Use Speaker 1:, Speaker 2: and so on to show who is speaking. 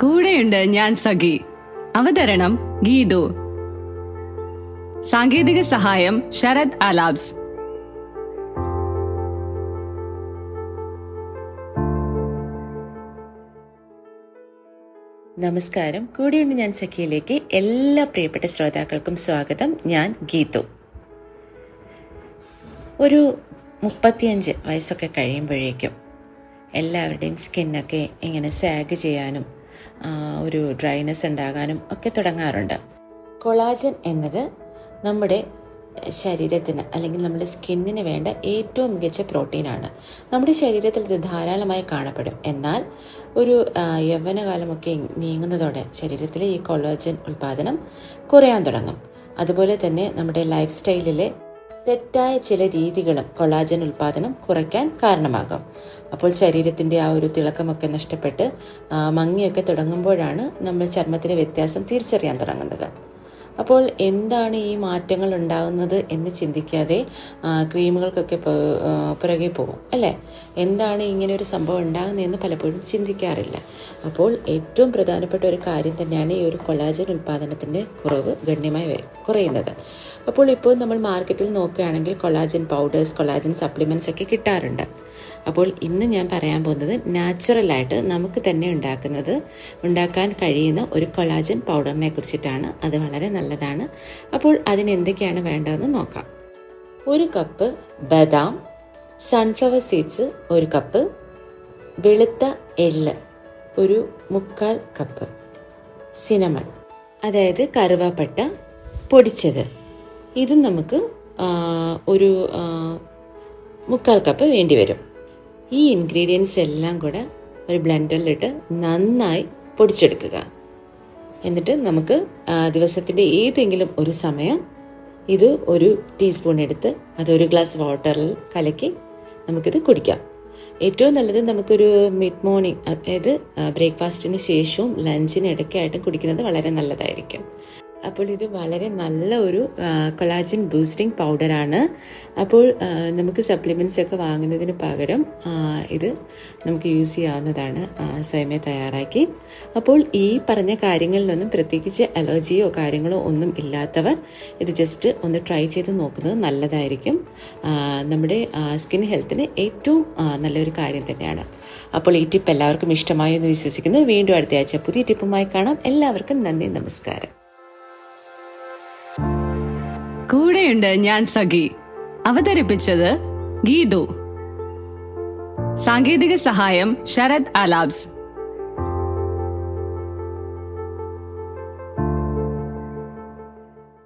Speaker 1: കൂടെയുണ്ട് ഞാൻ സഖി. അവതരണം ഗീതു. സാങ്കേതിക സഹായം ശരത് ആലാബ്സ്.
Speaker 2: നമസ്കാരം. കൂടെയുണ്ട് ഞാൻ സഖിയിലേക്ക് എല്ലാ പ്രിയപ്പെട്ട ശ്രോതാക്കൾക്കും സ്വാഗതം. ഞാൻ ഗീതു. ഒരു 35 വയസ്സൊക്കെ കഴിയുമ്പോഴേക്കും എല്ലാവരുടെയും സ്കിന്നൊക്കെ ഇങ്ങനെ സാഗ് ചെയ്യാനും ഒരു ഡ്രൈനെസ് ഉണ്ടാകാനും ഒക്കെ തുടങ്ങാറുണ്ട്. കൊളാജൻ എന്നത് നമ്മുടെ ശരീരത്തിന് അല്ലെങ്കിൽ നമ്മുടെ സ്കിന്നിന് വേണ്ട ഏറ്റവും മികച്ച പ്രോട്ടീനാണ്. നമ്മുടെ ശരീരത്തിൽ ഇത് ധാരാളമായി കാണപ്പെടും. എന്നാൽ ഒരു യൗവനകാലമൊക്കെ നീങ്ങുന്നതോടെ ശരീരത്തിലെ ഈ കൊളാജൻ ഉൽപ്പാദനം കുറയാൻ തുടങ്ങും. അതുപോലെ തന്നെ നമ്മുടെ ലൈഫ് സ്റ്റൈലിലെ തെറ്റായ ചില രീതികളും കൊളാജൻ ഉൽപ്പാദനം കുറയ്ക്കാൻ കാരണമാകും. അപ്പോൾ ശരീരത്തിൻ്റെ ആ ഒരു തിളക്കമൊക്കെ നഷ്ടപ്പെട്ട് മങ്ങിയൊക്കെ തുടങ്ങുമ്പോഴാണ് നമ്മൾ ചർമ്മത്തിലെ വ്യത്യാസം തിരിച്ചറിയാൻ തുടങ്ങുന്നത്. അപ്പോൾ എന്താണ് ഈ മാറ്റങ്ങൾ ഉണ്ടാകുന്നത് എന്ന് ചിന്തിക്കാതെ ക്രീമുകൾക്കൊക്കെ പുറകെ പോകും അല്ലേ? എന്താണ് ഇങ്ങനെ ഒരു സംഭവം ഉണ്ടാകുന്നതെന്ന് പലപ്പോഴും ചിന്തിക്കാറില്ല. അപ്പോൾ ഏറ്റവും പ്രധാനപ്പെട്ട ഒരു കാര്യം തന്നെയാണ് ഈ ഒരു കൊളാജൻ ഉൽപ്പാദനത്തിൻ്റെ കുറവ് ഗണ്യമായി കുറയുന്നത്. അപ്പോൾ ഇപ്പോൾ നമ്മൾ മാർക്കറ്റിൽ നോക്കുകയാണെങ്കിൽ കൊളാജൻ പൗഡേഴ്സ്, കൊളാജൻ സപ്ലിമെൻറ്റ്സ് ഒക്കെ കിട്ടാറുണ്ട്. അപ്പോൾ ഇന്ന് ഞാൻ പറയാൻ പോകുന്നത് നാച്ചുറലായിട്ട് നമുക്ക് തന്നെ ഉണ്ടാക്കാൻ കഴിയുന്ന ഒരു കൊളാജൻ പൗഡറിനെ കുറിച്ചിട്ടാണ്. അത് വളരെ നല്ലതാണ്. അപ്പോൾ അതിന് എന്തൊക്കെയാണ് വേണ്ടതെന്ന് നോക്കാം. 1 കപ്പ് ബദാം, സൺഫ്ലവർ സീഡ്സ് 1 കപ്പ്, വെളുത്ത എള്ള് 1/4 കപ്പ്, സിനമൺ അതായത് കറുവാപ്പട്ട പൊടിച്ചത് ഇതും നമുക്ക് 1/4 കപ്പ് വേണ്ടി വരും. ഈ ഇൻഗ്രീഡിയൻസ് എല്ലാം കൂടെ ഒരു ബ്ലെൻഡറിലിട്ട് നന്നായി പൊടിച്ചെടുക്കുക. എന്നിട്ട് നമുക്ക് ദിവസത്തിൻ്റെ ഏതെങ്കിലും ഒരു സമയം ഇത് 1 ടീസ്പൂൺ എടുത്ത് അത് 1 ഗ്ലാസ് വാട്ടറിൽ കലക്കി നമുക്കിത് കുടിക്കാം. ഏറ്റവും നല്ലത് നമുക്കൊരു മിഡ് മോർണിംഗ്, അതായത് ബ്രേക്ക്ഫാസ്റ്റിന് ശേഷവും ലഞ്ചിന് ഇടയ്ക്കായിട്ടും കുടിക്കുന്നത് വളരെ നല്ലതായിരിക്കും. അപ്പോൾ ഇത് വളരെ നല്ല ഒരു കൊളാജൻ ബൂസ്റ്റിംഗ് പൗഡറാണ്. അപ്പോൾ നമുക്ക് സപ്ലിമെൻറ്റ്സ് ഒക്കെ വാങ്ങുന്നതിന് പകരം ഇത് നമുക്ക് യൂസ് ചെയ്യാവുന്നതാണ് സ്വയമേ തയ്യാറാക്കി. അപ്പോൾ ഈ പറഞ്ഞ കാര്യങ്ങളിലൊന്നും പ്രത്യേകിച്ച് അലർജിയോ കാര്യങ്ങളോ ഒന്നും ഇല്ലാത്തവർ ഇത് ജസ്റ്റ് ഒന്ന് ട്രൈ ചെയ്ത് നോക്കുന്നത് നല്ലതായിരിക്കും. നമ്മുടെ സ്കിൻ ഹെൽത്തിന് ഏറ്റവും നല്ലൊരു കാര്യം തന്നെയാണ്. അപ്പോൾ ഈ ടിപ്പ് എല്ലാവർക്കും ഇഷ്ടമായി എന്ന് വിശ്വസിക്കുന്നു. വീണ്ടും അടുത്ത ആഴ്ച പുതിയ ടിപ്പുമായി കാണാം. എല്ലാവർക്കും നന്ദി, നമസ്കാരം.
Speaker 1: കൂടെയുണ്ട് ഞാൻ സഖി. അവതരിപ്പിച്ചത് ഗീതു. സാങ്കേതിക സഹായം ശരത് ആലാബ്സ്.